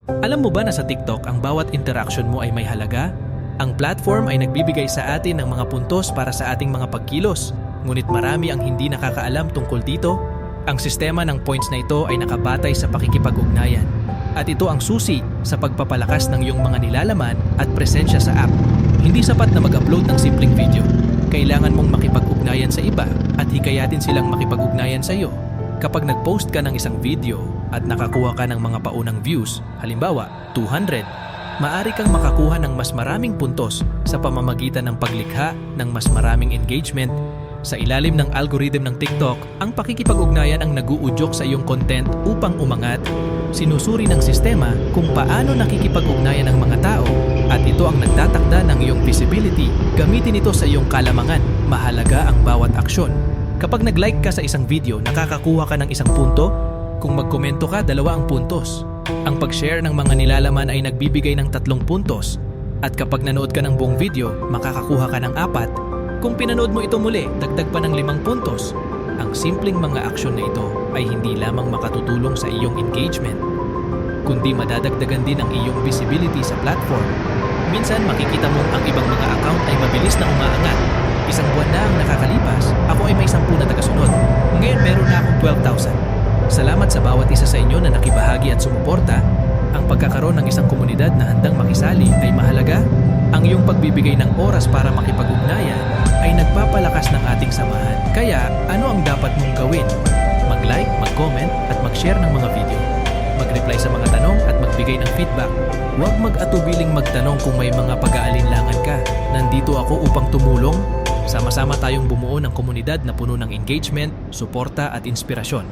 Alam mo ba na sa TikTok ang bawat interaction mo ay may halaga? Ang platform ay nagbibigay sa atin ng mga puntos para sa ating mga pagkilos, ngunit marami ang hindi nakakaalam tungkol dito. Ang sistema ng points na ito ay nakabatay sa pakikipag-ugnayan, at ito ang susi sa pagpapalakas ng iyong mga nilalaman at presensya sa app. Hindi sapat na mag-upload ng simpleng video. Kailangan mong makipag-ugnayan sa iba at hikayatin silang makipag-ugnayan sa iyo. Kapag nag-post ka ng isang video at nakakuha ka ng mga paunang views, halimbawa 200, maaari kang makakuha ng mas maraming puntos sa pamamagitan ng paglikha ng mas maraming engagement. Sa ilalim ng algorithm ng TikTok, ang pakikipag-ugnayan ang nag-uudyok sa iyong content upang umangat. Sinusuri ng sistema kung paano nakikipag-ugnayan ang mga tao at ito ang nagtatakda ng iyong visibility. Gamitin ito sa iyong kalamangan. Mahalaga ang bawat aksyon. Kapag nag-like ka sa isang video, nakakakuha ka ng isang punto. Kung magkomento ka, 2 ang puntos. Ang pag-share ng mga nilalaman ay nagbibigay ng 3 puntos. At kapag nanood ka ng buong video, makakakuha ka ng 4. Kung pinanood mo ito muli, dagdag pa ng 5 puntos. Ang simpleng mga aksyon na ito ay hindi lamang makatutulong sa iyong engagement, kundi madadagdagan din ang iyong visibility sa platform. Minsan makikita mong ang ibang mga account ay mabilis na umaangat. Isang buwan na ang nakakalipas, ako ay may 10 na tagasunod. Ngayon meron na akong 12,000. Salamat sa bawat isa sa inyo na nakibahagi at sumuporta. Ang pagkakaroon ng isang komunidad na handang makisali ay mahalaga. Ang iyong pagbibigay ng oras para makipag-ugnayan ay nagpapalakas ng ating samahan. Kaya, ano ang dapat mong gawin? Mag-like, mag-comment at mag-share ng mga video. Mag-reply sa mga tanong at magbigay ng feedback. Huwag mag-atubiling magtanong kung may mga pag-aalinlangan ka. Nandito ako upang tumulong. Sama-sama tayong bumuo ng komunidad na puno ng engagement, suporta at inspirasyon.